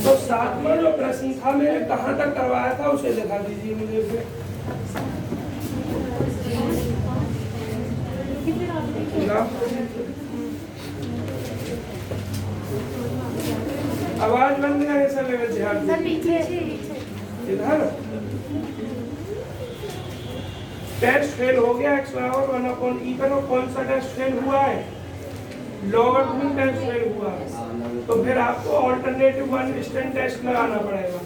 तो साथ में जो प्रश्न था मैंने कहाँ तक करवाया था उसे दिखा दीजिए मुझे फिर। आवाज बंद करने से मेरे ध्यान इधर टेस्ट फेल हो गया x बराबर 1/e पर। कौन सा टेस्ट फेल हुआ है? लॉगरिथमिक टेस्ट फेल हुआ है। तो फिर आपको अल्टरनेटिव वन डिस्टेंस टेस्ट लगाना पड़ेगा।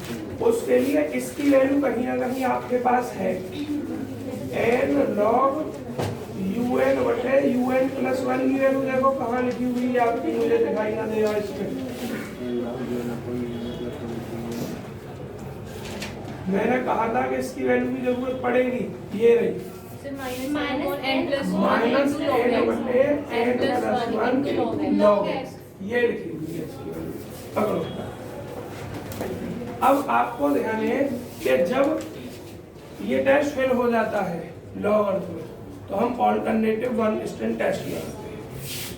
उसके लिए इसकी वैल्यू कहीं ना कहीं आपके पास है, n log un बटे un प्लस 1 की वैल्यू देखो कहाँ लिखी हुई है आपकी, मुझे दिखाई ना देगा इसमें। मैंने कहा था कि इसकी वैल्यू की जरूरत पड़ेगी, ये रही माइनस n प्लस बटे n प्लस 1 log x, ये लिखी हुई है इसकी वैल्यू। पकड़ो। अब आपको ध्यान है कि जब ये टेस्ट फेल हो जाता है लॉगरिथम में, तो हम अल्टरनेटिव वन डिस्टेंस टेस्ट लगाते हैं।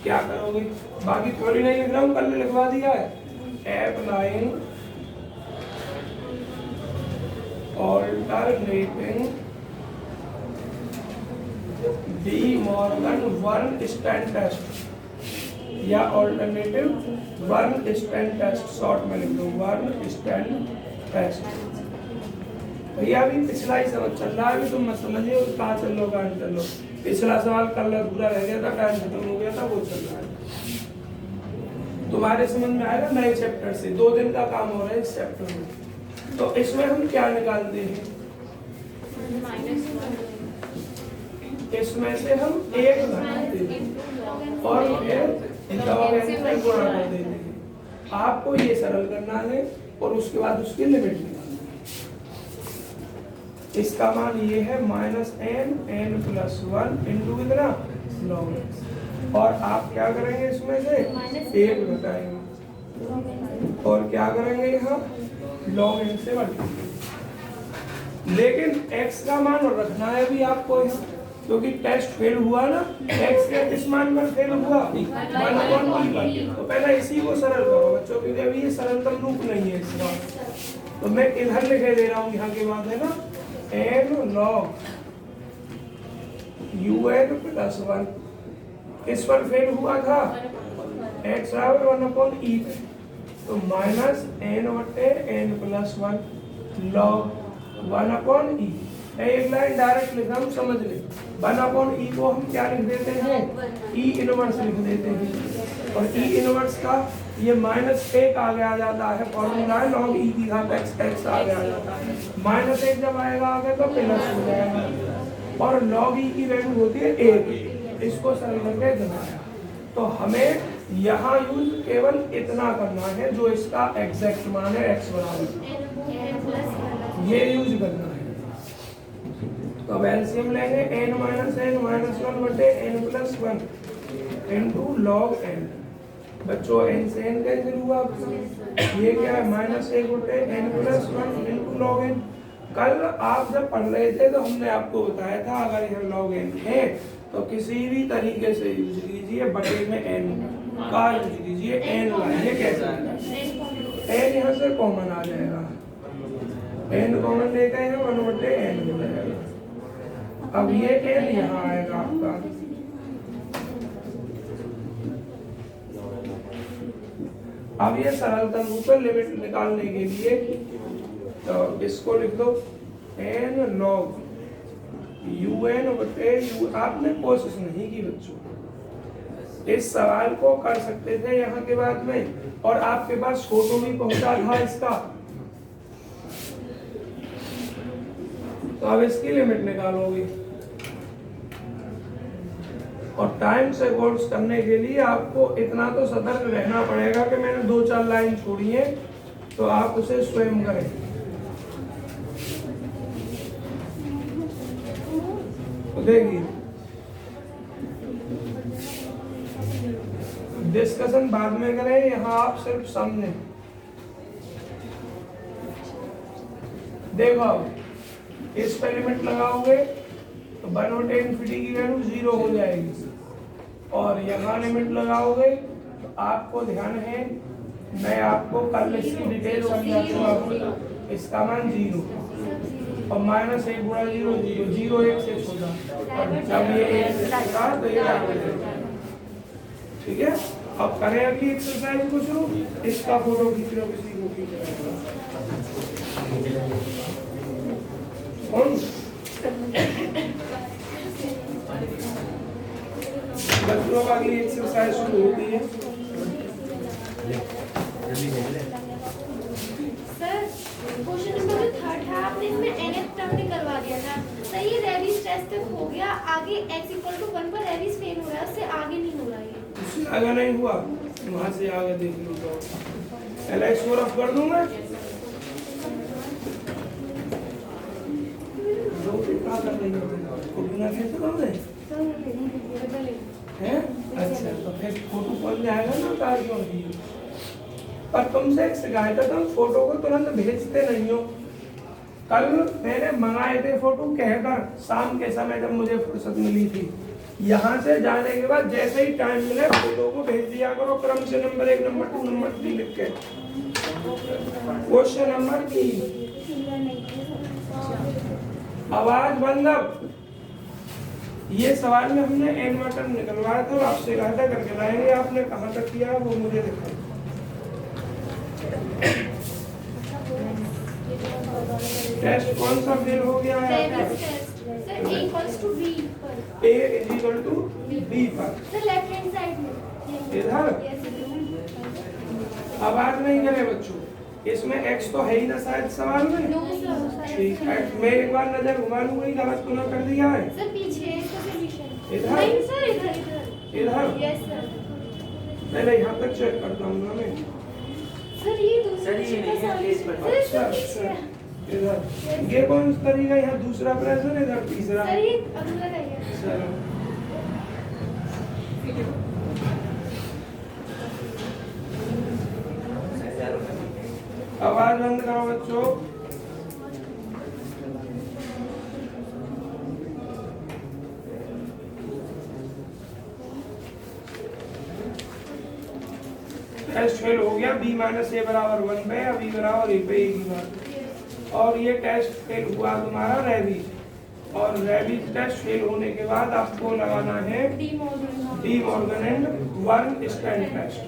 क्या करोगे? बाकी थ्योरी नहीं लिख रहा हूँ, कल लिखवा दिया है। Applying alternating De Morgan one distance test या alternative one distance test, short में लिख दो वन डिस्टेंस टेस्ट। भैया अभी पिछला ही समझ चल रहा है, अभी तुम मत समझिए कहाँ चल लो कहाँ चल लो। पिछला सवाल कल पूरा रह गया था, टाइम खत्म हो गया था, वो चल रहा है। तुम्हारे समझ में आएगा नए चैप्टर से, 2 दिन का काम हो रहा है इस चैप्टर में। तो इसमें हम क्या निकालते हैं? इसमें से हम 1 घटाते हैं और फिर log n से गुणा कर देते हैं। आपको ये सरल करना है और उसके बाद उसकी लिमिट निकालनी है। इसका मान ये है -n प्लस 1 इंटू कितना log x। और आप क्या करेंगे? इसमें से 1 घटाएंगे और क्या करेंगे? यहाँ log n से बढ़ेंगे। लेकिन x का मान रखना है भी आपको यहाँ, क्योंकि टेस्ट फेल हुआ ना, x के किस मान पर फेल हुआ? 1/e पर। तो पहले इसी को सरल करो बच्चों, क्योंकि अभी ये सरलतम रूप नहीं है इसका। तो मैं इधर लिखे दे रहा हूँ, यहाँ के बाद है ना n log un प्लस 1 किस पर फेल हुआ था? x बराबर 1/e पे। तो माइनस n बटे n प्लस 1 log 1/e। एक लाइन डायरेक्ट लिखा हम समझ ले। 1/e को हम क्या लिख देते हैं? e इनवर्स लिख देते हैं। और e इनवर्स का ये -1 आगे आ जाता है, फॉर्मूला है log e की घात x आगे आ जाता है। -1 जब आएगा आगे तो प्लस हो जाएगा और log e की वैल्यू होती है 1। इसको सरल करके दिखाया। तो हमें यहाँ यूज केवल इतना करना है जो इसका एग्जैक्ट मान है x बराबर, ये यूज करना है। तो अब एलसीएम लेंगे n माइनस n-1 बटे n plus 1 into log n। बच्चों n से n कैंसिल हुआ, ये क्या है? -1 बटे n plus 1 into log n। कल आप जब पढ़ रहे थे तो हमने आपको बताया था अगर यह log n है तो किसी भी तरीके से यूज कीजिए, बटे में n का यूज कीजिए, n लाइए कैसे? n यहाँ से कॉमन आ जाएगा, n कॉमन लेते हैं 1 बटे n हो जाएगा। अब ये n यहाँ आएगा आपका, अब ये सरलतम रूप में लिमिट निकालने के लिए तो इसको लिख दो n log un बटे u। आपने कोशिश नहीं की बच्चों, इस सवाल को कर सकते थे यहाँ के बाद में, और आपके पास फोटो भी पहुंचा था इसका। तो अब इसकी लिमिट निकालोगे और टाइम से कोर्स करने के लिए आपको इतना तो सतर्क रहना पड़ेगा कि मैंने 2-4 लाइन छोड़ी है तो आप उसे स्वयं करें। तो देखिए डिस्कशन बाद में करें, यहाँ आप सिर्फ समझें। देखो अब इस पे लिमिट लगाओगे तो 1/∞ की वैल्यू 0 हो जाएगी, और यहाँ लिमिट लगाओगे तो आपको ध्यान है मैं आपको कल इसकी डिटेल समझा दूंगा। इसका मान 0 और माइनस 1 गुणा 0 0, 0 1 से छोटा, और जब ये 1 से छोटा तो ये आगे जाएगा। ठीक है, अब करें अगली एक्सरसाइज को शुरू। इसका फोटो खींच लो, किसी को खींच बच्चों का अगली एक्सरसाइज शुरू होती है। सर क्वेश्चन नंबर 3 है, आपने इसमें nth टर्म निकलवा दिया था। सर ये रेविस टेस्ट तक हो गया, आगे x = 1 पर रेविस फेल हो रहा है, उससे आगे नहीं हो रहा है। उससे आगे नहीं हुआ, वहां से आगे देख लो तो LX को रफ कर दूंगा। क्या कर रही हो? को बिना फिर कर दे हैं? अच्छा, तो फिर फोटो कॉल जाएगा ना तार क्यों नहीं? पर तुमसे एक शिकायत है, तुम फोटो को तुरंत भेजते नहीं हो। कल मैंने मंगाए थे फोटो कहकर, शाम के समय जब मुझे फुर्सत मिली थी। यहाँ से जाने के बाद जैसे ही टाइम मिले फोटो को भेज दिया करो, क्रम से नंबर 1, नंबर 2, नंबर 3 लिख के। क्वेश्चन नंबर 3, आवाज बंद अब। ये सवाल में हमने इन्वर्टर निकलवाया था और आपसे कहा था करके लाएंगे। आपने कहाँ तक किया वो मुझे दिखाओ। टेस्ट कौन सा फेल हो गया है आपका? सर a = b पर, A = B पर। सर लेफ्ट हैंड साइड में इधर आवाज नहीं करे बच्चों, इसमें x तो है ही ना शायद सवाल में। नो सर, ठीक है, मैं एक बार नजर घुमा लूंगा, गलत तो ना कर दिया है? सर पीछे इसका पोजीशन इधर? नहीं सर, इधर इधर? Yes sir. पहले यहाँ तक चेक करता हूँ ना मैं। सर ये दूसरा अच्छा अच्छा, इधर ये कौन सा तरीका? यहाँ दूसरा प्रश्न, इधर तीसरा। सर ये अगला है। चलो आवाज बंद करो बच्चों। टेस्ट फेल हो गया। b - a = 1 पे या b = a पे, एक ही बात। और ये टेस्ट फेल हुआ तुम्हारा रेबीज, और रेबीज टेस्ट फेल होने के बाद आपको लगाना है De Morgan and Bernstein test.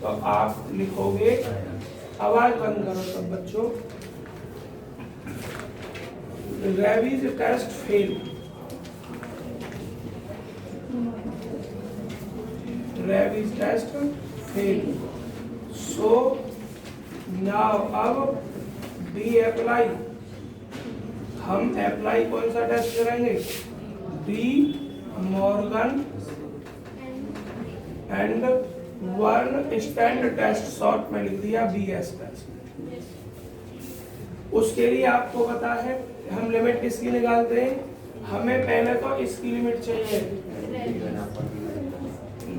तो आप लिखोगे, आवाज बंद करो सब बच्चों, Raabe's test fail, Raabe's test fail. So now अब बी अप्लाई, हम अप्लाई कौन सा टेस्ट करेंगे? De Morgan and Bernstein test, short में लिख दिया BS टेस्ट। उसके लिए आपको पता है हम लिमिट किसकी निकालते हैं? हमें पहले तो इसकी लिमिट चाहिए,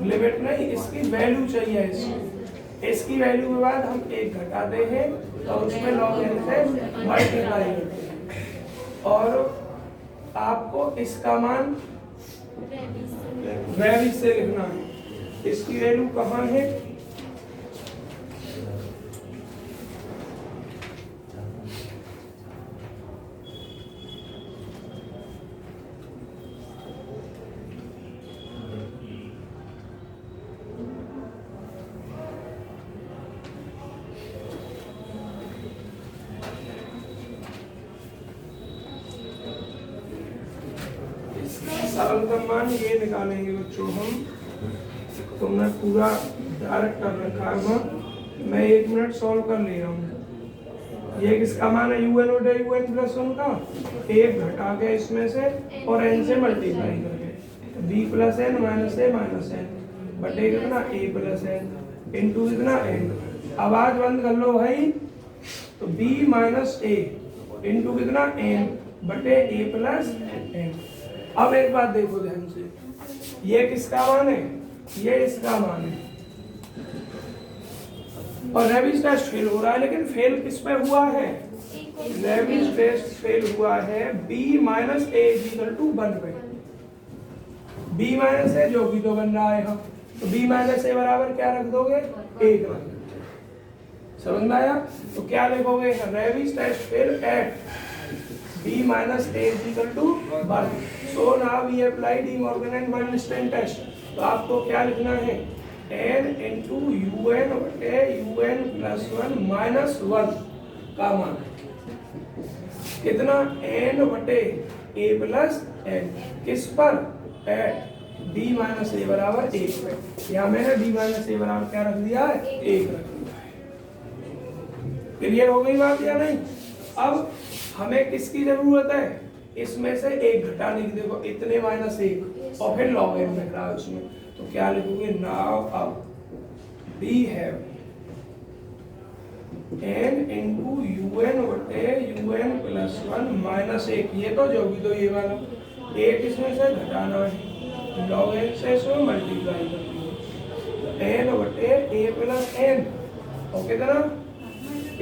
लिमिट नहीं इसकी वैल्यू चाहिए। इसकी वैल्यू के बाद हम 1 घटाते हैं और उसमें log n से मल्टीप्लाई करते हैं, और आपको इसका मान रेबीज से लिखना है। इसकी वैल्यू कहाँ है? सरलतम मान ये निकालेंगे बच्चों हम। तुमने पूरा डायरेक्ट कर रखा है, मैं 1 मिनट सॉल्व कर ले रहा हूँ। ये किसका मान है? UN + UN+1 का, 1 घटा के इसमें से और n से मल्टीप्लाई करके, b + n - a - n बटे कितना a + n इंटू कितना n। आवाज बंद कर लो भाई। तो b - a इंटू कितना n बटे a + n। अब एक बात देखो ध्यान से, ये किसका मान है? ये इसका मान है, और रेबीज टेस्ट फेल हो रहा है, लेकिन फेल किस पे हुआ है? रेबीज टेस्ट फेल हुआ है b - a = 1 पे। b - a जो भी तो बन रहा है हम, तो b - a बराबर क्या रख दोगे? 1 रख दोगे। समझ में आया? तो क्या लिखोगे? Raabe's test fail at b minus a is equal to 1. So now we apply De Morgan and Bernstein test. तो आपको क्या लिखना है? n into un बटे un plus 1 minus 1 का मान कितना? n बटे a plus n किस पर? एट b minus a बराबर 1 पे। यहाँ मैंने b minus a बराबर क्या रख दिया है? 1 रख दिया है। क्लियर हो गई बात या नहीं? अब हमें किसकी जरूरत है? इसमें से एक घटाने की। देखो इतने माइनस 1 और फिर लॉग n में रहा उसमें, तो क्या लिखोगे? नाउ अब we have n into un बटे un plus 1 minus 1। ये तो जो भी तो ये वाला एक इसमें से घटाना है, लॉग n से इसमें मल्टीप्लाई करनी है। n बटे a plus n और कितना?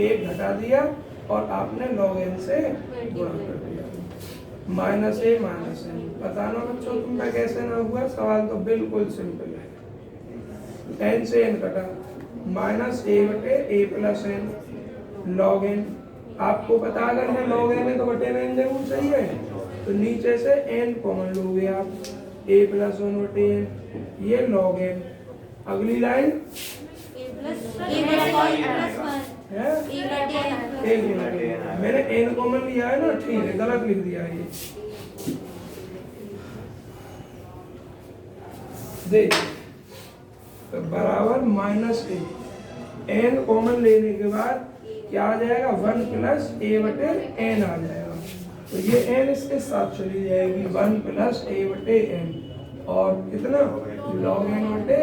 एक घटा दिया और आपने log n से गुणा कर दिया। माइनस ए माइनस एन। बताना बच्चों तुम पे कैसे ना हुआ? सवाल तो बिल्कुल सिंपल है। n से n कटा, माइनस a बटे a plus n log n। आपको पता अगर है log n है तो बटे में n जरूर चाहिए, तो नीचे से n कॉमन लोगे आप, a प्लस 1 बटे n, ये log n। अगली लाइन मैंने n कॉमन लिया है ना, ठीक है, गलत लिख दिया है ये। देख तो बराबर माइनस ए, n कॉमन लेने के बाद क्या आ जाएगा? 1 प्लस a बटे n आ जाएगा। तो ये n इसके साथ चली जाएगी, 1 प्लस a बटे n और कितना? log n बटे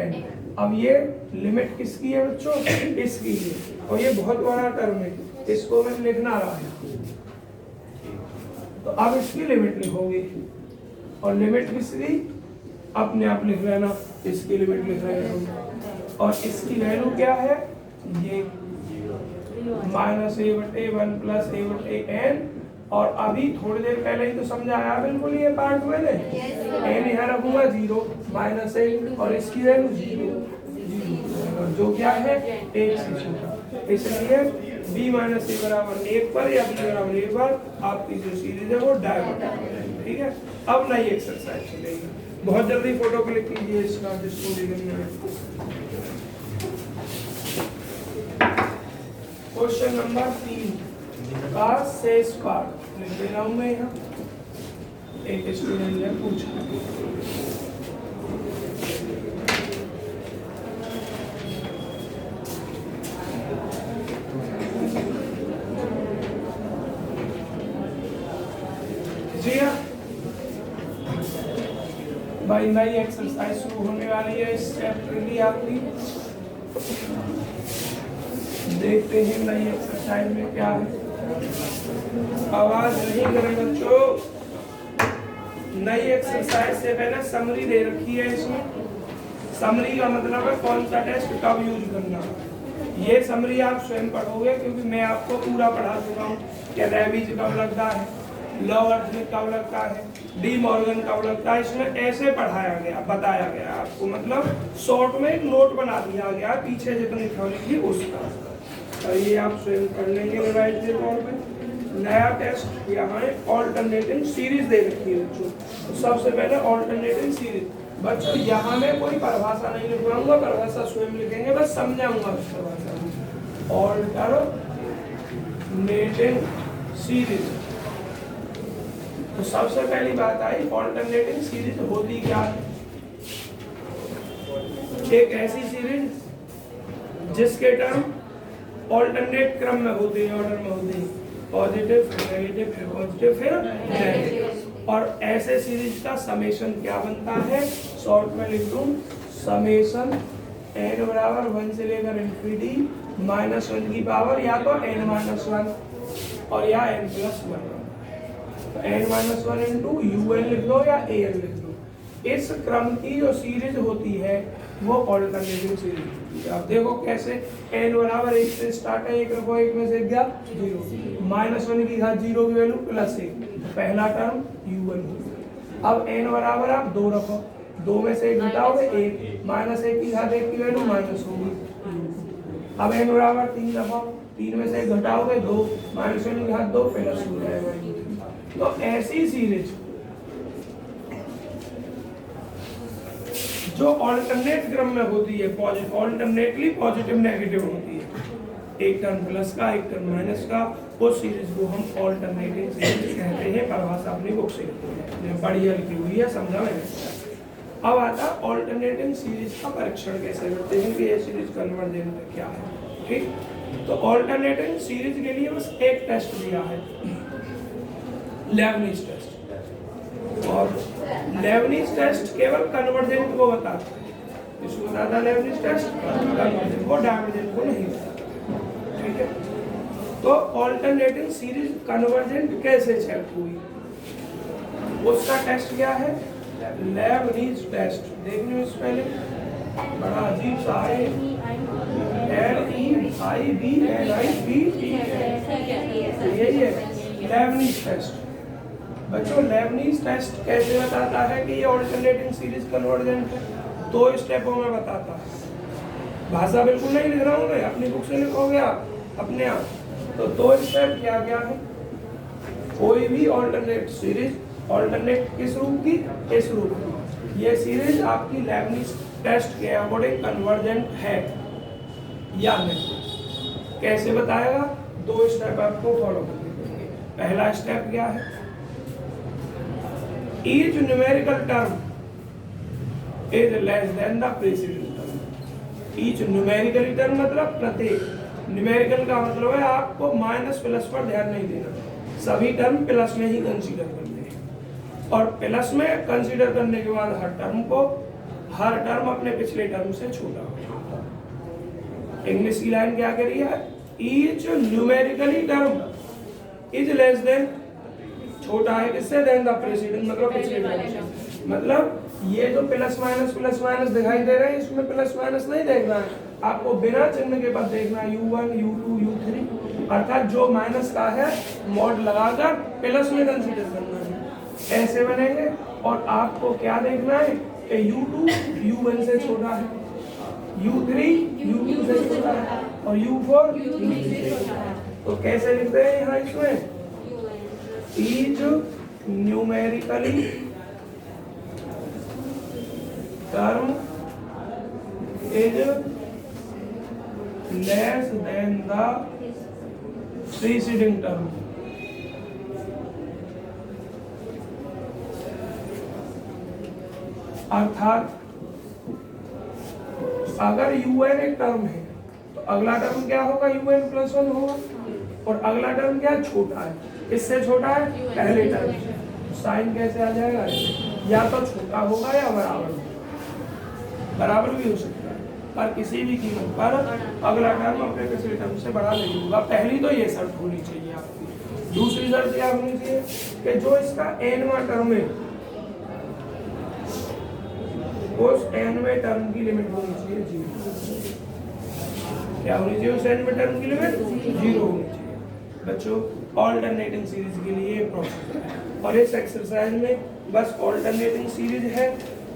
n। अब ये लिमिट किसकी है बच्चों? इसकी है, और ये बहुत बड़ा टर्म है, इसको मैं लिखना रहा है। तो अब इसकी लिमिट लिखोगे, और लिमिट किसकी? अपने आप लिख लेना, इसकी लिमिट लिख रहे हैं। और इसकी वैल्यू क्या है? ये माइनस ए बटे 1 प्लस ए बटे n। और अभी थोड़ी देर पहले ही तो समझाया बिल्कुल ये पार्ट मैंने। n यहाँ रखूंगा 0 माइनस ए, और इसकी वैल्यू 0 जो क्या है? 1 से छोटा। इसलिए b माइनस ए बराबर 1 पर या b बराबर 1 पर आपकी जो सीरीज है वो डायगोनल है। ठीक है, अब नई एक्सरसाइज चलेगी। बहुत जल्दी फोटो क्लिक कीजिए इसका, जिसको देखना है। क्वेश्चन नंबर 3 का शेष पार्ट लिख दे रहा हूं मैं यहाँ। एक स्टूडेंट ने पूछा, जी हाँ भाई, नई एक्सरसाइज शुरू होने वाली है इस चैप्टर की आपकी। देखते हैं नई एक्सरसाइज में क्या है। आवाज नहीं करें बच्चों। नई एक्सरसाइज से पहले समरी दे रखी है इसमें। समरी का मतलब है कौन सा टेस्ट कब यूज करना। ये समरी आप स्वयं पढ़ोगे, क्योंकि मैं आपको पूरा पढ़ा चुका हूँ कि रेविज कब लगता है, लॉवर्थ कब लगता है, डी मॉर्गन कब लगता है। इसमें ऐसे पढ़ाया गया, बताया गया आपको, मतलब शॉर्ट में एक नोट बना दिया गया पीछे जितनी थ्योरी थी उसका। और ये आप स्वयं पढ़ लेंगे रिवाइज के तौर पे। नया टेस्ट यहाँ ऑल्टरनेटिंग सीरीज दे रखी है बच्चों। तो सबसे पहले ऑल्टरनेटिंग सीरीज बच्चों, यहाँ मैं कोई परिभाषा नहीं लिखवाऊंगा, परिभाषा स्वयं लिखेंगे, बस समझाऊंगा उस परिभाषा। ऑल्टरनेटिंग सीरीज, तो सबसे पहली बात आई ऑल्टरनेटिंग सीरीज होती क्या है? एक ऐसी सीरीज जिसके टर्म ऑल्टरनेट क्रम में होते हैं, ऑर्डर में होते हैं, पॉजिटिव फिर नेगेटिव फिर पॉजिटिव फिर नेगेटिव। और ऐसे सीरीज का समेशन क्या बनता है? शॉर्ट में लिख दूं, समेशन n बराबर 1 से लेकर इन्फिनिटी -1 की पावर या तो n-1 और या n+1। तो n-1 इंटू un लिख दो या an लिख दो। इस क्रम की जो सीरीज होती है वो ऑल्टरनेटिंग सीरीज होती है। आप देखो कैसे, n बराबर 1 से स्टार्ट है, 1 रखो, 1 में से गया 0, -1 की घात 0 की वैल्यू +1, पहला टर्म u1 होगा। अब n बराबर आप 2 रखो, 2 में से 1 घटाओगे 1, -1 की घात 1 की वैल्यू माइनस होगी। अब n बराबर 3 दफा, 3 में से घटाओगे 2, माइनस n की घात 2 प्लस 2 रहेगा। तो ऐसी सीरीज जो ऑल्टरनेट क्रम में होती है, ऑल्टरनेटली पॉजिटिव नेगेटिव होती है, एक टर्म प्लस का एक टर्म माइनस का, उस सीरीज को हम ऑल्टरनेटिंग सीरीज कहते हैं। परिभाषा अपनी बुक से बढ़िया लिखी हुई है, समझा मैंने। अब आता है ऑल्टरनेटिंग सीरीज का परीक्षण कैसे करते हैं कि ये सीरीज कन्वर्जेंट क्या है। ठीक, तो ऑल्टरनेटिंग सीरीज के लिए बस एक टेस्ट दिया है, लेबनिज टेस्ट, और लेबनिज टेस्ट केवल कन्वर्जेंट को बताता है। इसको बताता है लेबनिज टेस्ट, कन्वर्जेंट को, डाइवर्जेंट को नहीं बताता। ठीक है, तो ऑल्टरनेटिंग सीरीज कन्वर्जेंट कैसे चेक हुई, उसका टेस्ट क्या है, लेबनिज टेस्ट। देखने में पहले बड़ा अजीब सा है, LEIBNIZTEST, यही है लेबनिज टेस्ट। बच्चों लेबनिज टेस्ट कैसे बताता है कि ये ऑल्टरनेटिंग सीरीज कन्वर्जेंट है, 2 स्टेपों में बताता है। भाषा बिल्कुल नहीं लिख रहा हूँ मैं, अपनी बुक से लिखोगे आप अपने आप। तो 2 स्टेप क्या क्या है, कोई भी ऑल्टरनेट सीरीज, ऑल्टरनेट किस रूप की, इस रूप की, ये सीरीज आपकी लेबनिज टेस्ट के अकॉर्डिंग कन्वर्जेंट है या नहीं। कैसे बताएगा, 2 स्टेप आपको फॉलो करने पड़ेंगे। पहला स्टेप क्या है, each numerical term is less than the preceding term। each numerical term मतलब प्रत्येक, न्यूमेरिकल का मतलब है आपको माइनस प्लस पर ध्यान नहीं देना, सभी टर्म प्लस में ही कंसीडर करते हैं, और प्लस में कंसीडर करने के बाद हर टर्म अपने पिछले टर्म से छोटा होगा। इंग्लिश की लाइन क्या कह रही है, each numerically term is less than, छोटा है किससे, देन द प्रीसीडिंग, मतलब पिछले टर्म से। मतलब ये जो प्लस माइनस दिखाई दे रहे हैं, इसमें प्लस माइनस नहीं देखना है आपको, बिना चिन्ह के बाद देखना है U1 U2 U3, अर्थात जो माइनस का है मॉड लगाकर प्लस में कंसीडर करना है, ऐसे बनेंगे। और आपको क्या देखना है कि U2 U1 से छोटा है, U3 U2 से छोटा है, और U4 U3 से छोटा है। तो कैसे लिखते हैं यहाँ इसमें, each numerically term is less than the preceding term। अर्थात अगर UN एक टर्म है तो अगला टर्म क्या होगा, UN + 1 होगा, और अगला टर्म क्या छोटा है, इससे छोटा है पहले टर्म से, साइन कैसे आ जाएगा, या तो छोटा होगा या बराबर होगा, बराबर भी हो सकता है, पर किसी भी कीमत पर अगला टर्म अपने पिछले टर्म से बड़ा नहीं होगा। पहली तो ये शर्त होनी चाहिए आपकी। दूसरी शर्त क्या होनी चाहिए कि जो इसका nवां टर्म है, उस nवें टर्म की लिमिट होनी चाहिए 0। क्या होनी चाहिए, उस nवें टर्म की लिमिट 0 होनी चाहिए। बच्चों ऑल्टरनेटिंग सीरीज के लिए प्रोसेस है, और इस एक्सरसाइज में बस ऑल्टरनेटिंग सीरीज है,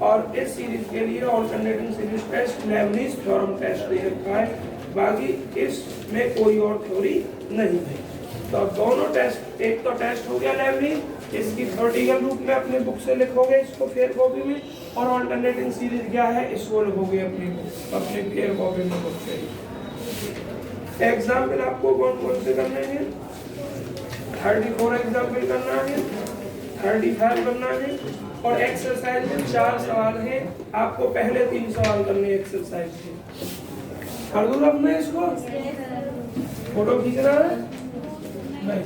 और इस सीरीज के लिए alternating series test Leibniz theorem test दे रखा है, बाकी इसमें कोई और थ्योरी नहीं है। तो अब दोनों टेस्ट, एक तो टेस्ट हो गया लेबनिज, इसकी थ्योरेटिकल रूप में अपने बुक से लिखोगे इसको फेयर कॉपी में, और ऑल्टरनेटिंग सीरीज क्या है इसको लिखोगे अपने फेयर कॉपी में बुक से। एग्जाम्पल आपको कौन कौन से करने हैं, 34 एग्जाम्पल करना है, 35 करना है, और एक्सरसाइज में 4 सवाल हैं, आपको पहले 3 सवाल करने एक्सरसाइज के। कर दूँ अब मैं इसको, फोटो खींचना है नहीं,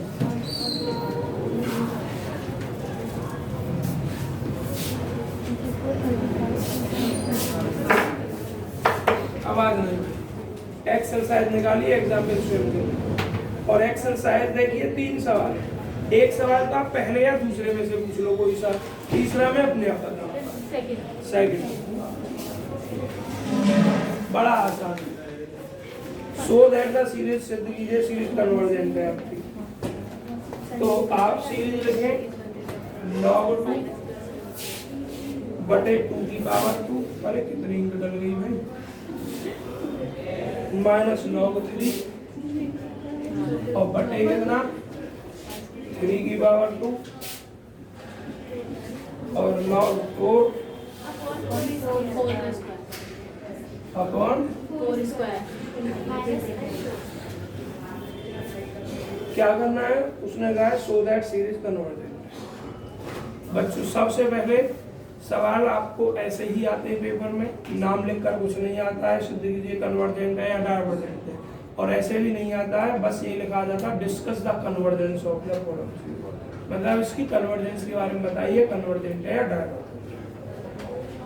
आवाज नहीं। एक्सरसाइज निकालिए, एग्जाम्पल स्वयं करिए, और एक्सरसाइज देखिए 3 सवाल है, एक सवाल तो आप पहले या दूसरे में से पूछ लो कोई सा, तीसरा में अपने आप बताओ, सेकंड। बड़ा आसान, सो दैट द सीरीज सिद्ध कीजिए सीरीज कन्वर्जेंट है आपकी। तो आप सीरीज लिखें log 2 बटे 2 की पावर 2, अरे कितनी इंक डल गई भाई, माइनस लॉग 3 और बटे कितना 3 की पावर 2 और लॉग 4 अपॉन क्या करना है उसने कहा है सो दैट सीरीज कन्वर्जेंट। बच्चों सबसे पहले सवाल आपको ऐसे ही आते हैं पेपर में, नाम लिखकर कुछ नहीं आता है सिद्ध कीजिए कन्वर्जेंट है या डाइवर्जेंट है, और ऐसे भी नहीं आता है, बस ये लिखा जाता है discuss the convergence of the following, मतलब इसकी कन्वर्जेंस के बारे में बताइए कन्वर्जेंट है या डाइवर्जेंट।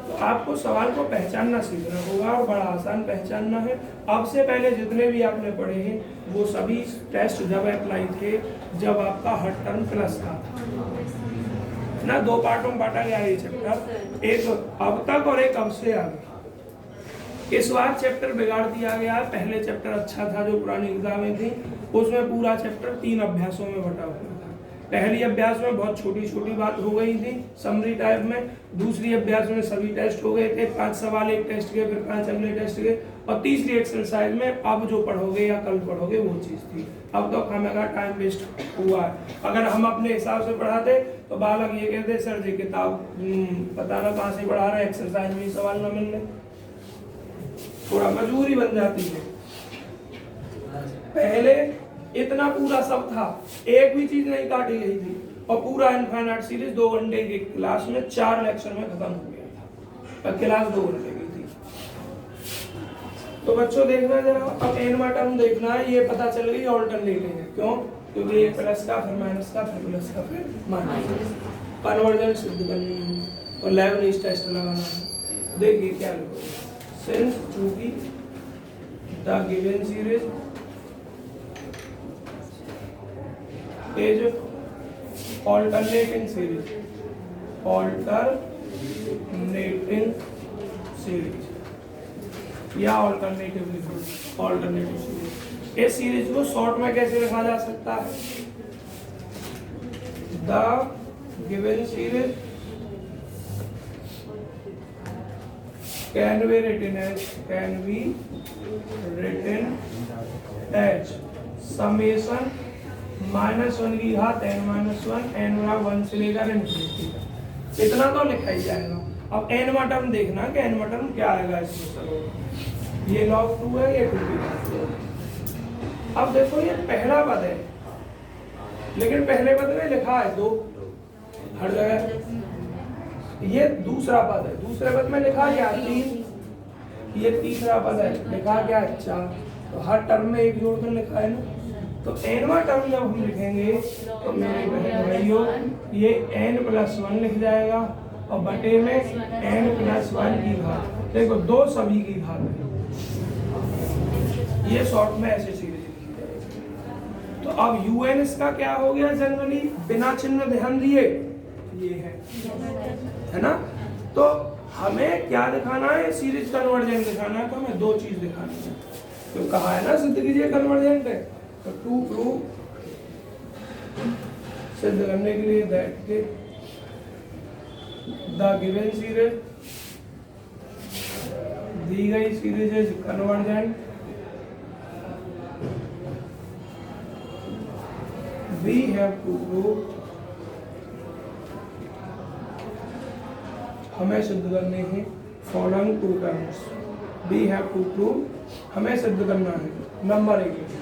तो आपको सवाल को पहचानना सीखना होगा और बड़ा आसान पहचानना है। अब से पहले जितने भी आपने पढ़े हैं वो सभी टेस्ट जब अप्लाई थे जब आपका हर टर्म प्लस था ना, 2 पार्टों में बांटा गया ये चैप्टर, एक अब तक और एक अब से आगे। इस बार चैप्टर बिगाड़ दिया गया है। पहले चैप्टर अच्छा था जो पुरानी किताबें थी, उसमें पूरा चैप्टर 3 अभ्यासों में बटा हुआ था। पहली अभ्यास में बहुत छोटी छोटी बात हो गई थी समरी टाइप में, दूसरी अभ्यास में सभी टेस्ट हो गए थे, 5 सवाल एक टेस्ट के, फिर 5 अगले टेस्ट के, और तीसरी एक्सरसाइज में अब जो पढ़ोगे या कल पढ़ोगे वो चीज़ थी। अब तो हमें टाइम वेस्ट हुआ है। अगर हम अपने हिसाब से पढ़ाते तो बालक ये कहते सर जी किताब पता ना कहाँ से पढ़ा रहे, एक्सरसाइज में सवाल न मिलने, थोड़ा मजबूरी बन जाती है। पहले इतना पूरा सब था, एक भी चीज नहीं काटी गई थी, और पूरा इनफाइनाइट सीरीज 2 घंटे की क्लास में 4 लेक्चर में खत्म हो गया था, क्लास 2 घंटे की थी। तो बच्चों देखना जरा, अब एन टर्म देखना है, ये पता चल गई ऑल्टरनेटिव है, क्यों? क्योंकि ये प्लस का फिर माइनस का फिर प्लस का फिर माइनस, कन्वर्जेंस सिद्ध करनी है और लेबनिज टेस्ट लगाना है। देखिए क्या लिखोगे, सिंस चूंकि the given series is alternating series, alternating series या alternative सीरीज। इस सीरीज को शॉर्ट में कैसे लिखा जा सकता है? The given series can be written as summation -1 की घात n-1 n बराबर 1 से लेकर इनफिनिटी। इतना तो लिखा ही जाएगा। अब n टर्म देखना कि n टर्म क्या आएगा इसमें। ये log 2 है, ये 2 की घात है। अब देखो ये पहला पद है, लेकिन पहले पद में लिखा है 2 हर जगह। ये दूसरा पद है, दूसरे पद में लिखा क्या 3, ये तीसरा पद है, लिखा क्या 4। तो हर टर्म में एक जोड़कर लिखा है ना। तो nवां टर्म जब हम लिखेंगे तो मेरे बहन भाइयों ये n+1 लिख जाएगा और बटे में n+1 की घात। देखो 2 सभी की घात है, ये शॉर्ट में ऐसे सीरीज लिखी जाएगी। तो अब un इसका क्या हो गया जनरली बिना चिन्ह ध्यान दिए ये है ना। तो हमें क्या दिखाना है, सीरीज कन्वर्जेंट दिखाना है। तो हमें 2 चीज दिखानी है, तो कहा है ना सिद्ध कीजिए कन्वर्जेंट है। तो टू प्रूव सिद्ध करने के लिए दैट के द गिवन सीरीज दी गई series is convergent, we have to prove, हमें सिद्ध करने हैं following 2 terms. We have to prove, हमें सिद्ध करना है नंबर 1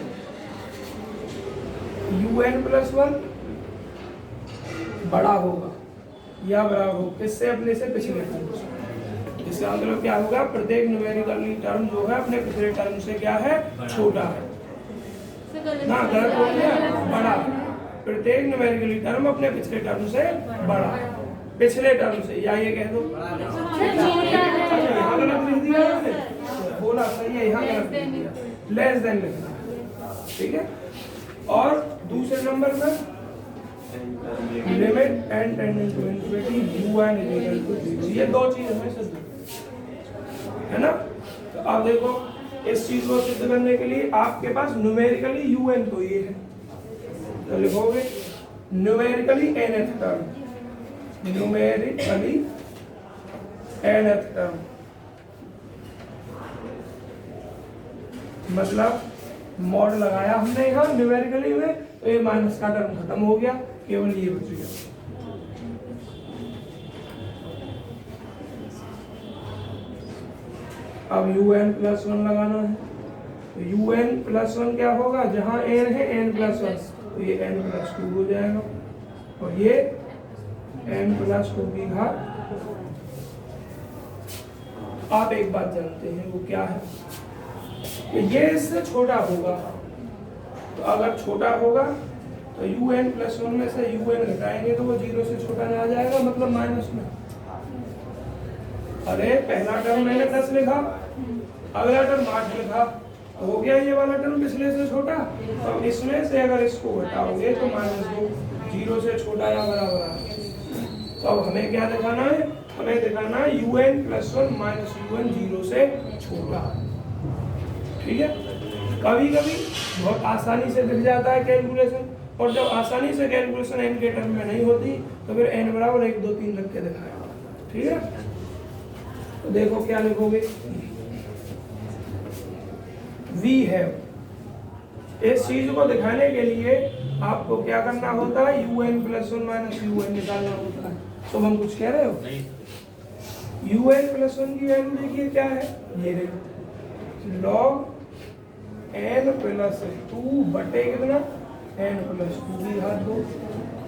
un+1 बड़ा होगा या बराबर हो किससे, अपने से पिछले टर्म से। इसका मतलब क्या होगा, प्रत्येक न्यूमेरिकल टर्म जो है अपने पिछले टर्म से क्या है, छोटा है ना, गलत हो गया, बड़ा। प्रत्येक न्यूमेरिकल टर्म अपने पिछले टर्म से बड़ा, पिछले टर्म से, या ये कह दो यहाँ गलत लिख दिया बोला सही है, यहाँ गलत लिख दिया, लेस देन लिखना, ठीक है। और दूसरे नंबर में limit n tending to infinity un equal to 0। ये 2 चीज हमें सिद्ध है ना। तो आप देखो इस चीज को सिद्ध करने के लिए आपके पास न्यूमेरिकली un तो ये है, तो लिखोगे numerically nth term, numerically nth term मतलब मॉड लगाया हमने यहाँ न्यूमेरिकली में, तो ये माइनस का टर्म खत्म हो गया, केवल ये बच गया। अब un+1 लगाना है, तो un+1 क्या होगा, जहां n है n+1, तो ये n+2 हो जाएगा, और ये n+2 की घात। आप एक बात जानते हैं वो क्या है, कि ये इससे छोटा होगा, तो अगर छोटा होगा तो un+1 में से un घटाएंगे तो वो 0 से छोटा नहीं आ जाएगा, मतलब माइनस में। अरे पहला टर्म मैंने 10 लिखा, अगला टर्म 8 लिखा, तो हो गया ये वाला टर्म पिछले से छोटा। अब इसमें से अगर इसको घटाओगे तो -2 0 से छोटा या बराबर आ गया। तो अब हमें क्या दिखाना है, हमें दिखाना है un+1 -un 0 से छोटा। ठीक है, कभी कभी बहुत आसानी से दिख जाता है कैलकुलेशन, और जब आसानी से कैलकुलेशन n के टर्म में नहीं होती तो फिर n बराबर 1 2 3 लिख के दिखाएगा। ठीक है, तो देखो क्या लिखोगे, वी हैव। इस चीज को दिखाने के लिए आपको क्या करना होता है, un+1 -un निकालना होता है। तो हम कुछ कह रहे हो, un+1 की वैल्यू देखिए क्या है, ये रही log n+2 बटे कितना n+2 की घात 2,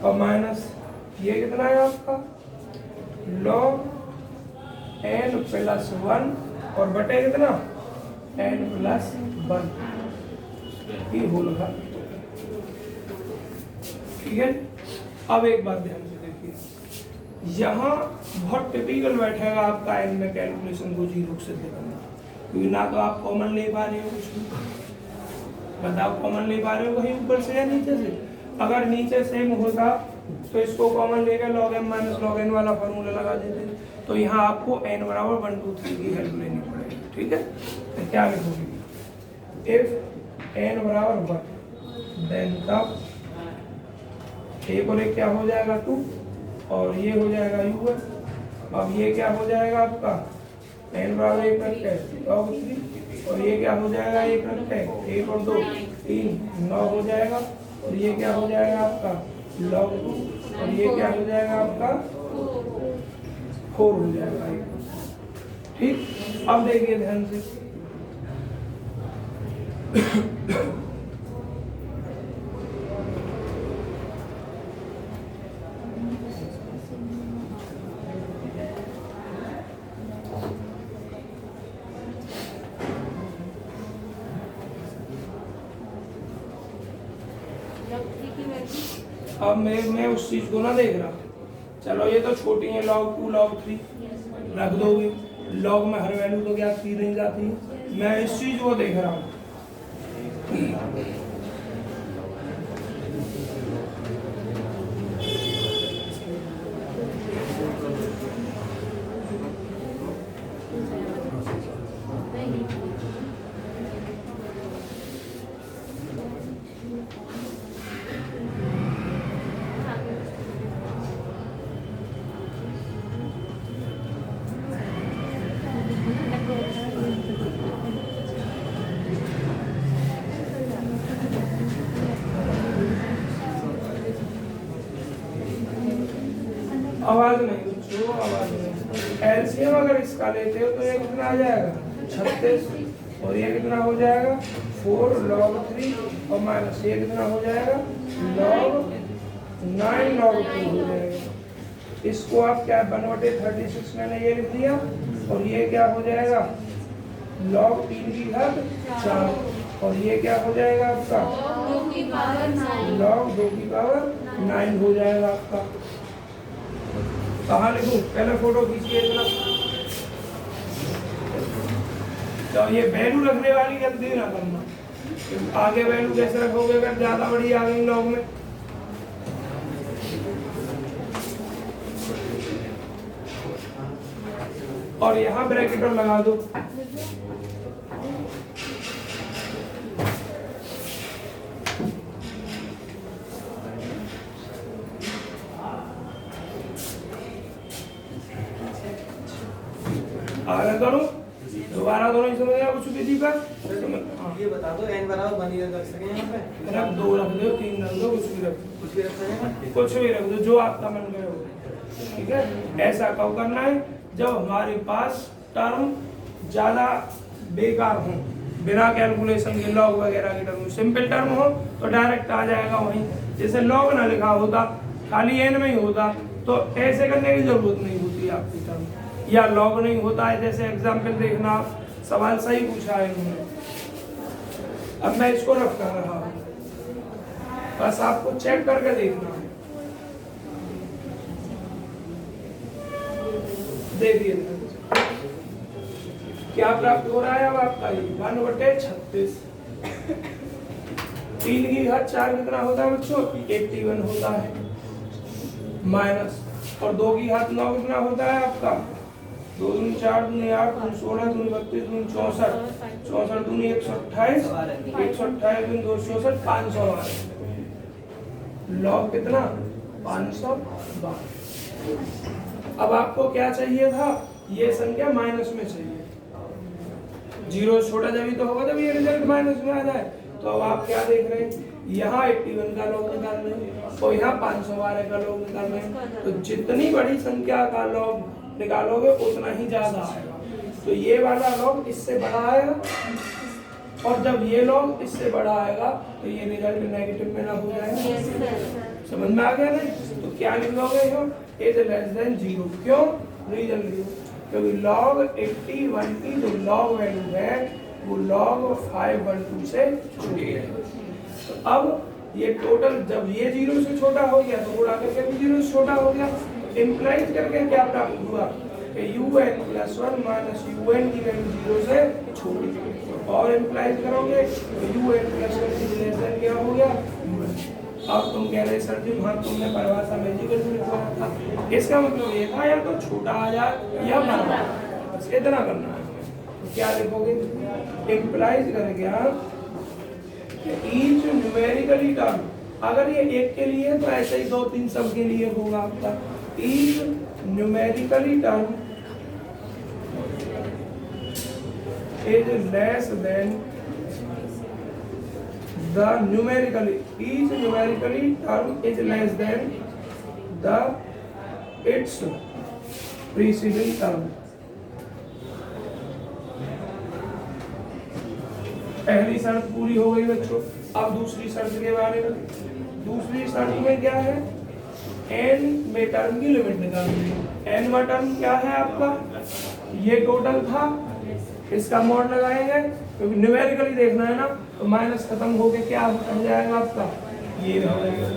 और माइनस ये कितना है आपका log n+1 और बटे कितना n+1 की होल घात। ठीक है, अब एक बात ध्यान से देखिए, यहाँ बहुत टिपिकल बैठेगा आपका n में कैलकुलेशन को 0 से करना, क्योंकि ना तो आप कॉमन ले पा रहे हो कुछ भी, बताओ कॉमन ले पा रहे हो कहीं ऊपर से या नीचे से। अगर नीचे सेम होता तो इसको कॉमन लेकर log m - log n वाला फॉर्मूला लगा देते, तो यहाँ आपको n बराबर 1 2 3 की हेल्प लेनी पड़ेगी। ठीक है, तो क्या लिखोगे, इफ n बराबर 1 देन तब एक और एक क्या हो जाएगा 2, और ये हो जाएगा un। अब ये क्या हो जाएगा आपका n बराबर 1 रखते हैं log 3, और ये क्या हो जाएगा 1 रखते हैं 1 और 2 3 9 हो जाएगा, और ये क्या हो जाएगा आपका log 2, और ये क्या हो जाएगा आपका 4 हो जाएगा। ठीक, अब देखिए ध्यान से, अब मैं उस चीज को ना देख रहा, चलो ये तो छोटी है log 2 log 3 रख दोगे, log में हर वैल्यू तो क्या 3 नहीं जाती है, मैं इस चीज को देख रहा हूँ। आवाज नहीं बच्चों, आवाज नहीं। एलसीएम अगर इसका लेते हो तो ये कितना आ जाएगा 36, और ये कितना हो जाएगा 4 log 3, और माइनस ये कितना हो जाएगा log 9 log 2 हो जाएगा। इसको आप क्या 1/36 मैंने ये लिख दिया, और ये क्या हो जाएगा log 3 की घात 4, और ये क्या हो जाएगा आपका log 2 की पावर 9 हो जाएगा आपका। कहाँ लिखूं, पहले फोटो खींचिए इतना, तो ये वैल्यू रखने वाली गलती ना करना, आगे वैल्यू कैसे रखोगे अगर ज्यादा बड़ी आ गई लॉग में। और यहाँ ब्रैकेट लगा दो, आगे करो दोबारा, दोनों समझ गया कुछ विधि पर, हाँ ये बता दो n बराबर 1 रख सकें यहाँ पे? रख दो, रख दो, 3 रख दो, कुछ भी रख दो, कुछ भी रख सकें? कुछ भी रख दो, जो आपका मन करे हो। ठीक है, ऐसा कब करना है जब हमारे पास टर्म ज्यादा बेकार हो, बिना कैलकुलेशन के लॉग वगैरह के टर्म, सिंपल टर्म हो तो डायरेक्ट आ जाएगा वहीं। जैसे लॉग ना लिखा होता, खाली एन में ही होता, तो ऐसे करने की जरूरत नहीं होती आपकी टर्म, या लॉग नहीं होता है। जैसे एग्जाम्पल देखना, सवाल सही पूछा है इन्होंने, अब मैं इसको रख कर रहा हूँ, बस आपको चेक करके देखना है। देखिए क्या प्राप्त हो रहा है अब आपका, 1/36। 3 की घात 4 कितना होता है बच्चों, 81 होता है, माइनस, और 2 की घात 9 कितना होता है आपका, 2 दूनी 4 दूनी 8 दूनी 16 दूनी 32 दूनी 64, 64 दूनी 128, 128 दूनी 264, 512। लॉग कितना, 512। अब आपको क्या चाहिए था, ये संख्या माइनस में चाहिए, जीरो छोटा जब ही तो होगा जब ये रिजल्ट माइनस में आ जाए। तो अब आप क्या देख रहे हैं, यहाँ 81 का लॉग निकाल रहे हैं और यहाँ 512 का लॉग निकाल रहे हैं। तो जितनी बड़ी संख्या का लॉग निकालोगे उतना ही ज्यादा आएगा। तो ये वाला लॉग इससे बड़ा आएगा, और जब ये लॉग इससे बड़ा आएगा तो ये रिजल्ट नेगेटिव में ना हो जाएगा। समझ में आ गया नहीं? तो क्या लिखोगे हो, इज लेस देन 0। क्यों, रीजन लिखो, क्योंकि log 81 की जो log वैल्यू है वो log 512 से छोटी है। तो अब ये टोटल जब ये 0 से छोटा हो गया तो उड़ा करके भी 0 से छोटा हो गया, इम्प्लाइज करके क्या प्राप्त हुआ कि un + 1 - un की वैल्यू 0 से छोटी, और इम्प्लाइज करोगे तो un + 1 की लेस देन क्या हो गया। अब तुम कह रहे सर जी वहाँ तुमने परिभाषा मैजिकल में लिखा था, इसका मतलब ये था या तो छोटा आ जाए या बड़ा, बस इतना करना है। तो क्या लिखोगे, इम्प्लाइज करेंगे आप ईच न्यूमेरिकली टर्म, अगर ये एक के लिए है तो ऐसे ही 2-3 सब के लिए होगा आपका, each numerically term is less than the numerically, each numerically term is less than the its preceding term। पहली शर्त पूरी हो गई बच्चों। अब दूसरी शर्त के बारे में, दूसरी शर्त में क्या है, n में टर्म की लिमिट निकालनी है। n में टर्म क्या है आपका, ये टोटल था, इसका मॉड लगाएंगे क्योंकि न्यूमेरिकली देखना है ना, तो माइनस खत्म होके क्या हो जाएगा आपका, ये रह जाएगा।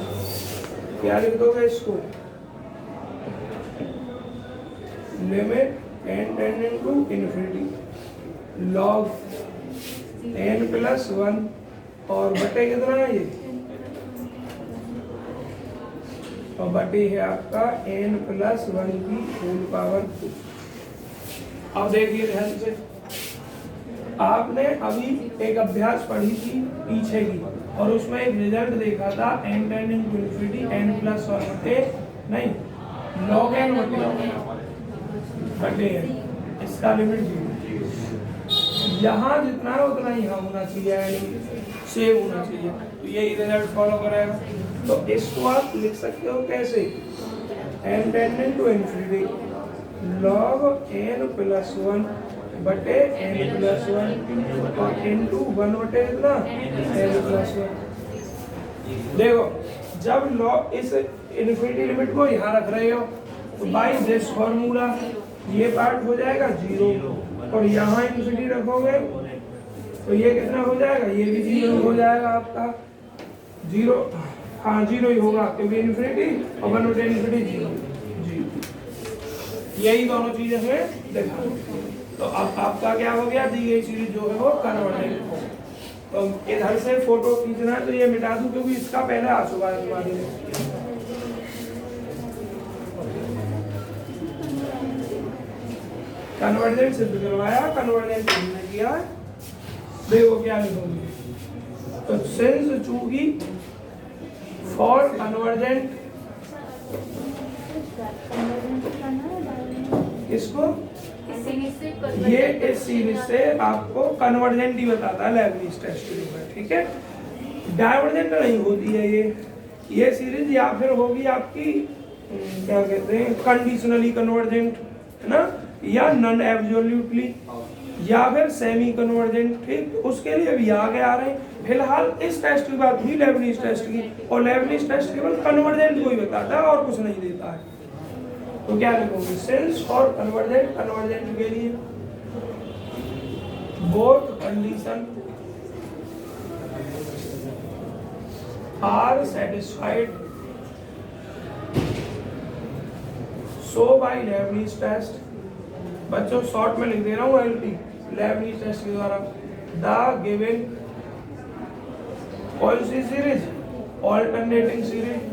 क्या लिख दोगे इसको, limit n tending to infinity log n + 1 और बटे कितना है ये, और बटे है आपका n + 1 की होल पावर 2। अब देखिए ध्यान से, आपने अभी एक अभ्यास पढ़ी थी पीछे की, और उसमें एक रिजल्ट देखा था n tending to infinity n + 1 बटे नहीं log n बटे n, इसका लिमिट 0। यहाँ जितना है उतना ही यहाँ होना चाहिए, सेम होना चाहिए, तो यही रिजल्ट फॉलो करेगा। तो इसको आप लिख सकते हो कैसे, n tending to infinity log n + 1 बटे n + 1 और इनटू 1 बटे इतना n + 1। देखो जब लॉग इस इन्फिनिटी लिमिट को यहाँ रख रहे हो तो बाय दिस फॉर्मूला ये पार्ट हो जाएगा 0, और यहाँ इन्फिनिटी रखोगे तो ये कितना हो जाएगा, ये भी 0 हो जाएगा आपका 0, हाँ 0 ही होगा क्योंकि इन्फिनिटी और 1 बटे इन्फिनिटी 0। यही दोनों चीजें हमें देखा। तो अब आपका क्या हो गया, दी गई सीरीज जो है वो कन्वर्जेंट हो। तो इधर से फोटो खींचना है तो ये मिटा दूं क्योंकि इसका पहले आ चुका है तुम्हारे लिए। कन्वर्जेंट सिद्ध करवाया, कन्वर्जेंट हमने किया, देखो क्या लिखोगे, तो सिंस चूंकि फॉर कन्वर्जेंट इसको सीरीज से ये इस सीरीज से आपको कन्वर्जेंट ही बताता है लेबनीज टेस्ट में, ठीक है। डाइवर्जेंट नहीं होती है ये सीरीज, या फिर होगी आपकी क्या कहते हैं कंडीशनली कन्वर्जेंट, है ना, या नॉन एब्सोल्युटली, या फिर सेमी कन्वर्जेंट, ठीक। उसके लिए भी आगे आ रहे हैं। फिलहाल इस टेस्ट की बात हुई लेबनीज टेस्ट की, और लेबनीज टेस्ट केवल कन्वर्जेंट को ही बताता है और कुछ नहीं देता है। तो क्या लिखोगे, सिंस और कन्वर्जेंट के लिए both condition are satisfied so by Leibniz test. बच्चों शॉर्ट में लिख दे रहा हूँ एलटी, लेबनीज टेस्ट के द्वारा द गिवन कौन सी series, alternating series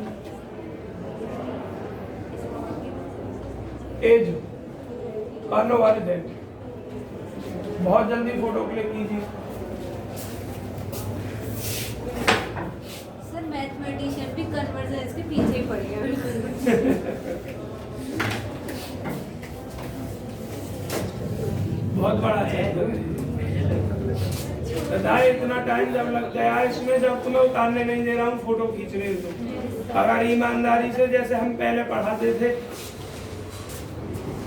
as convergent. बहुत जल्दी फोटो क्लिक कीजिए। सर मैथमेटिशियन भी कन्वर्जेंस के पीछे ही पड़ गया बिल्कुल। बहुत बड़ा है। बताए इतना टाइम जब लग गया इसमें, जब तुम्हें उतारने नहीं दे रहा हूँ, फोटो खींच रहे हो तुम। अगर ईमानदारी से जैसे हम पहले पढ़ाते थे,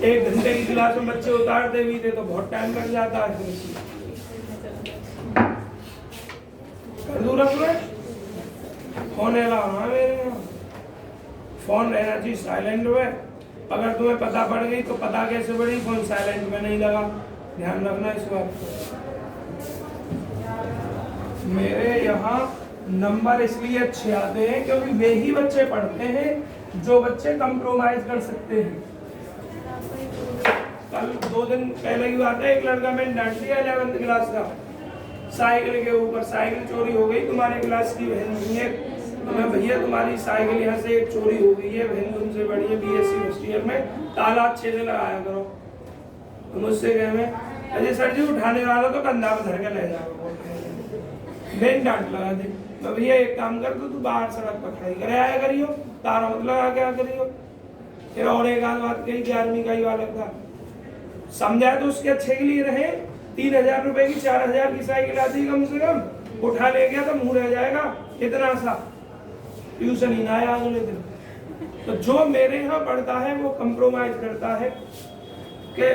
1 घंटे की क्लास में बच्चे उतारते भी थे तो बहुत टाइम लग जाता है। कर दूँ रख में फोन है ना मेरे यहाँ, फोन रहना चाहिए साइलेंट में। अगर तुम्हें पता पड़ गई तो पता कैसे पड़ी, फोन साइलेंट में नहीं लगा, ध्यान रखना इस बात को। मेरे यहाँ नंबर इसलिए अच्छे आते हैं क्योंकि वे ही बच्चे पढ़ते हैं जो बच्चे कंप्रोमाइज कर सकते हैं। कल 2 दिन पहले की बात है, एक लड़का मैंने डांट दिया 11th क्लास का, साइकिल के ऊपर साइकिल चोरी हो गई, तुम्हारे क्लास की बहन नहीं है, तो मैं भैया तुम्हारी साइकिल यहाँ से एक चोरी हो गई है, बहन तुमसे बड़ी है, BSc फर्स्ट ईयर में, ताला अच्छे से लगाया करो। तो मुझसे कहे मैं, अजय सर जी उठाने वाला तो कंधा पर धर के ले जाओ, मैंने डांट लगा दी। मैं भैया एक काम कर, तू बाहर सड़क पर खड़ी करे आया करियो, तारा मत लगा क्या करियो। फिर और एक आध बात कही, 11वीं का ही वाला था, समझाया तो उसके अच्छे के लिए रहे। 3000 रुपए की 4000 की साइकिल आती कम से कम, उठा ले गया तो मुंह रह जाएगा, इतना सा ट्यूशन ही ना आया अगले दिन। तो जो मेरे यहाँ पढ़ता है वो कंप्रोमाइज करता है कि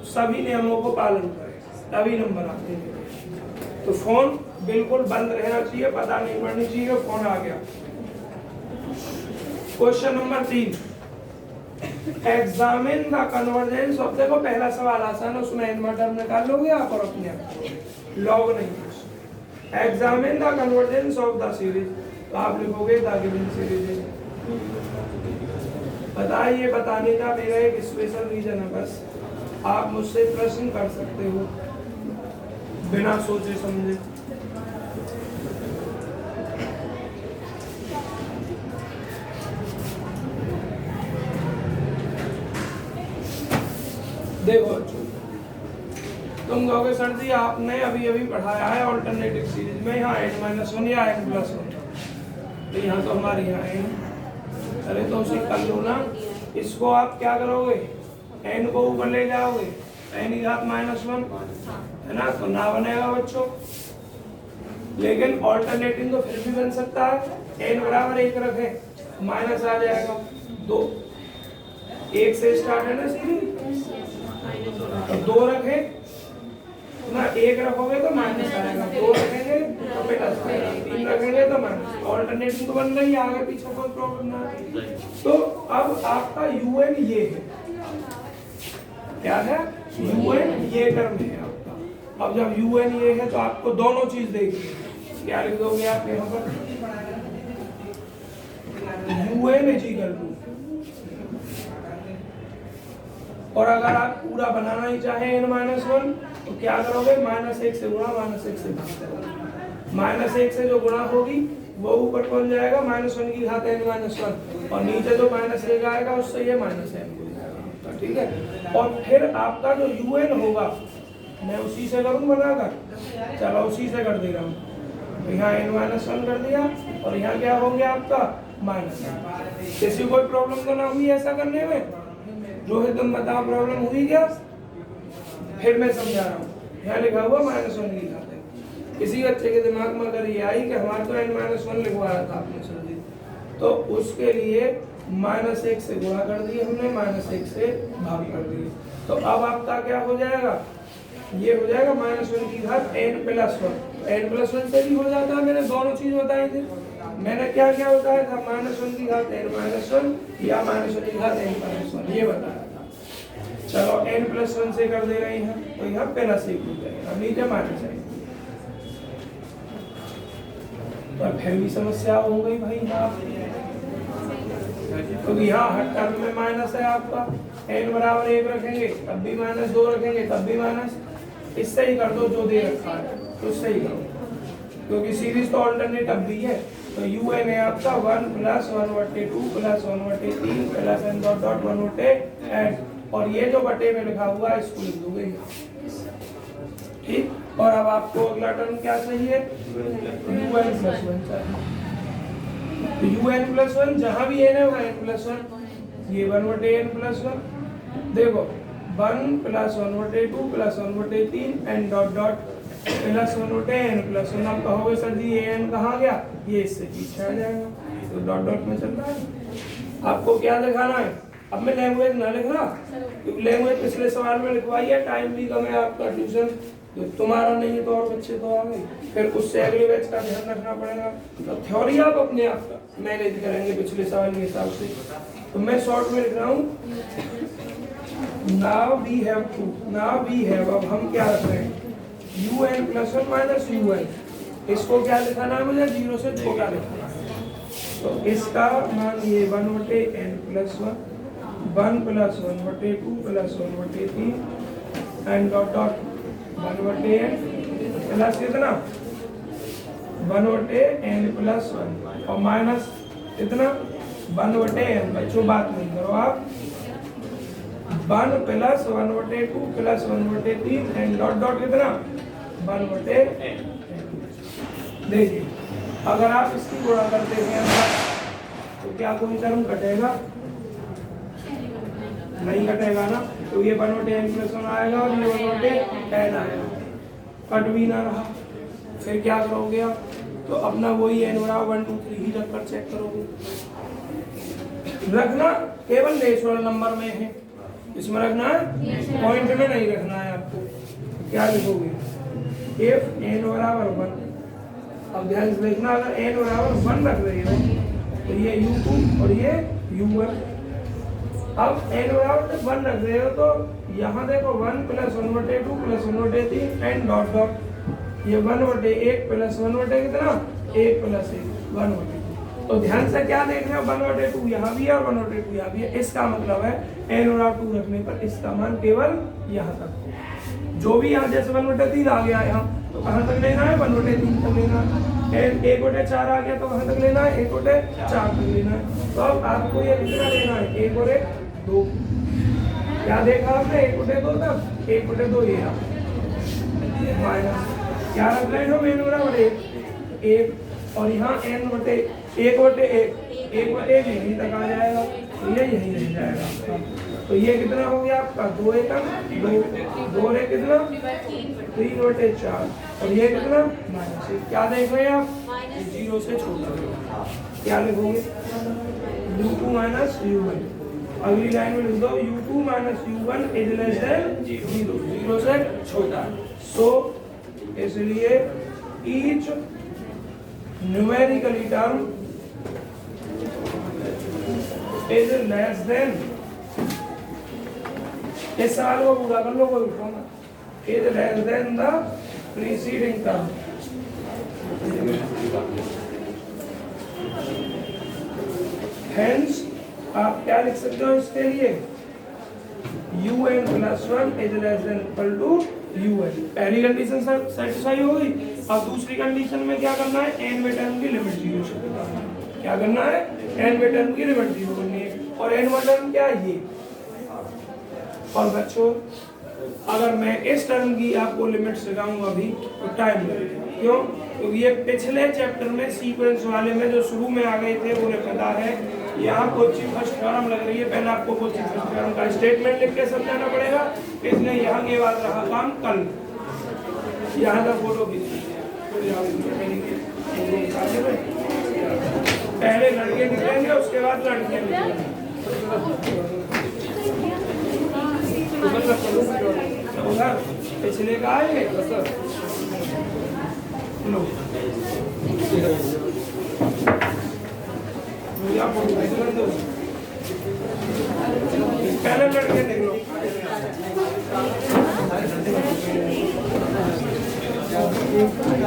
सभी नियमों को पालन करे, तभी नंबर आते हैं। तो फोन बिल्कुल बंद रहना चाहिए, पता नहीं पड़नी चाहिए फोन आ गया। Question number 3, examine the convergence of, देखो पहला सवाल आसान है, उसमें इन्वर्टर निकाल लोगे आप और अपने आप लॉग नहीं। Examine the convergence of the series, तो आप लिखोगे द गिवन सीरीज। बताइए, बताने का मेरा एक स्पेशल रीजन है, बस आप मुझसे प्रश्न कर सकते हो बिना सोचे समझे। देखो तुम कहोगे सर जी आपने अभी अभी पढ़ाया है ऑल्टरनेटिव सीरीज में, यहाँ n-1 या n+1, तो यहाँ तो हमारे यहाँ है। अरे तो उसे कर लो ना, इसको आप क्या करोगे, n को ऊपर ले जाओगे, n⁻⁻1 है ना, तो ना बनेगा बच्चों। लेकिन ऑल्टरनेटिव तो फिर भी बन सकता है, n बराबर 1 रखे, माइनस आ जाएगा 2, 1 से स्टार्ट है ना सीरीज, तो 2 रखे ना, 1 रखोगे तो माइनस आएगा, 2 रखेंगे तो प्लस आएगा, 3 रखेंगे तो माइनस। ऑल्टरनेटिव तो बन रही है, आगे पीछे कोई प्रॉब्लम ना है। तो अब आपका UN ये है, क्या है UN ये टर्म है आपका। अब जब UN ये है तो आपको दोनों चीज देखनी है, क्या लिख दोगे आप यहाँ पर, UN = और अगर आप पूरा बनाना ही चाहे n-1 तो क्या करोगे, -1 से गुणा, -1 से भाग। -1 से जो गुणा होगी वो ऊपर पहुंच जाएगा -1 की घात n-1, और नीचे जो -1 आएगा उससे ये -n हो जाएगा, ठीक है। और फिर आपका जो UN होगा मैं उसी से करूँ बनाकर, चलो उसी से कर दे रहा हूँ। तो यहाँ n-1 कर दिया और यहाँ क्या हो गया आपका -1। किसी कोई प्रॉब्लम तो ना हुई ऐसा करने में, रोहित तुम बताओ प्रॉब्लम हुई क्या, फिर मैं समझा रहा हूँ, यहाँ लिखा हुआ -1 की घात n। किसी बच्चे के दिमाग में अगर ये आई कि हमारे तो n-1 लिखवाया था आपने सर जी, तो उसके लिए -1 से गुणा कर दिए हमने, -1 से भाग कर दिए। तो अब आपका क्या हो जाएगा, ये हो जाएगा -1 की घात n+1। n+1 से भी हो जाता है, मैंने दोनों चीज बताई थी। मैंने क्या क्या बताया था, -1 की घात n-1 या -1 की घात n+1, ये बताया था। चलो n+1 से कर दे रहे हैं, तो यहाँ +1 हो जाएगा, नीचे -1। तो फिर भी समस्या हो गई भाई यहाँ, क्योंकि यहाँ हर टर्म में माइनस है आपका। n बराबर 1 रखेंगे तब भी -2 रखेंगे तब भी माइनस। इससे ही कर दो जो दे रखा है, तो उससे ही करो, क्योंकि सीरीज तो ऑल्टरनेट अब भी है। तो un है आपका 1 + 1/2 + 1/3 + n डॉट डॉट 1/n, और ये जो बटे में लिखा हुआ है इसको लिख दोगे यहाँ, ठीक। और अब आपको अगला टर्म क्या चाहिए, un+1 चाहिए। तो un+1 जहाँ भी n है वहाँ n+1, ये 1/n+1। देखो 1 + 1/2 + 1/3 n डॉट डॉट +1/n+1। आप कहोगे सर जी ये n कहाँ गया, ये इससे पीछे आ जाएगा, तो डॉट डॉट में चल रहा है। आपको क्या दिखाना है, अब मैं लैंग्वेज ना लिख रहा, क्योंकि लैंग्वेज पिछले सवाल में लिखवाई है, टाइम भी कम है आपका, ट्यूशन तुम्हारा नहीं है तो और बच्चे तो आ गए, फिर उससे अगले बैच का ध्यान रखना पड़ेगा। तो थ्योरी आप अपने आप का मैनेज करेंगे पिछले सवाल के हिसाब से। तो मैं शॉर्ट में लिख रहा हूँ, नाउ वी हैव, अब हम क्या रख रहे हैं, un+1 - un। इसको क्या लिखाना है मुझे, 0 से छोटा लिखाना है। तो इसका मान ये 1/n+1, 1 + 1/2 + 1/3 and dot dot 1/n plus कितना, 1/n+1 और माइनस कितना, 1/n। बच्चों बात नहीं करो आप, 1 + 1/2 + 1/3 एंड डॉट डॉट कितना, 1/n। देखिए अगर आप इसकी गुणा करते हैं तो क्या कोई टर्म कटेगा, नहीं कटेगा ना, तो ये 1/n+1 आएगा और ये 1/n आएगा, कट भी ना रहा। फिर क्या करोगे आप, तो अपना वही n बराबर 1 2 3 ही रखकर चेक करोगे। रखना केवल नेचुरल नंबर में है, इसमें रखना है, पॉइंट में नहीं रखना है आपको। क्या लिखोगे, if n बराबर 1, अब ध्यान से देखना, अगर n बराबर 1 रख रहे हो तो ये u2 और ये u1। अब n बराबर 1 रख रहे हो तो यहाँ देखो 1 + 1/2 + 1/3 एंड डॉट डॉट, ये 1/1 + 1/, कितना, 1 + 1 1/2। तो ध्यान से क्या देख रहे हो, 1/2 यहाँ भी है और 1/2 यहाँ भी है। इसका मतलब है n बराबर 2 रखने पर इसका मान केवल यहाँ तक हो। जो भी यहाँ जैसे 1/3 आ गया यहाँ, तो कहाँ तक लेना है, 1/3 तक लेना है। 1/4 आ गया तो कहाँ तक लेना है, 1/4 तक लेना है। तो अब आपको ये कितना लेना है, 1 और 1 2। क्या देखा आपने, 1/2 तक, 1/2 ये माइनस क्या रख रहे हो, n बराबर 1 और यहाँ n/1 1/1 यहीं तक आ जाएगा, तो ये यहीं रह जाएगा। तो ये कितना हो गया आपका, 2 एकम 2 रे कितना, 3/4 और ये कितना, -1। क्या देख रहे हैं आप, 0 से छोटा। क्या लिखोगे, u2 - u1। अगली लाइन में लिख दो u2 - u1 > 0, 0 से छोटा। सो इसलिए each numerically term is less than, इस सवाल को पूरा कर लो, कोई उठाना, is less than the preceding term। Hence आप क्या लिख सकते हो इसके लिए, un+1 is less than equal to un। पहली कंडीशन सेटिस्फाई हो गई। अब दूसरी कंडीशन में क्या करना है, n में टर्म की लिमिट 0 से करना है। क्या करना है, n में टर्म की लिमिट 0 करनी है। और n में टर्म क्या है, ये। और बच्चों अगर मैं इस टर्म की आपको लिमिट सिखाऊंगा अभी तो टाइम लगेगा। क्यों? क्योंकि ये पिछले चैप्टर में सीक्वेंस वाले में जो शुरू में आ गए थे उन्हें पता है। यहाँ कोची फर्स्ट थ्योरम लग रही है, पहले आपको कोची फर्स्ट थ्योरम का स्टेटमेंट लिख के समझाना पड़ेगा, इसलिए यहाँ के बाद रहा काम कल। यहाँ का फोटो पहले लड़के निकलेंगे उसके बाद लड़कियाँ निकलेंगे। उधर पिछले का आएंगे लो पहले लड़के निकलो।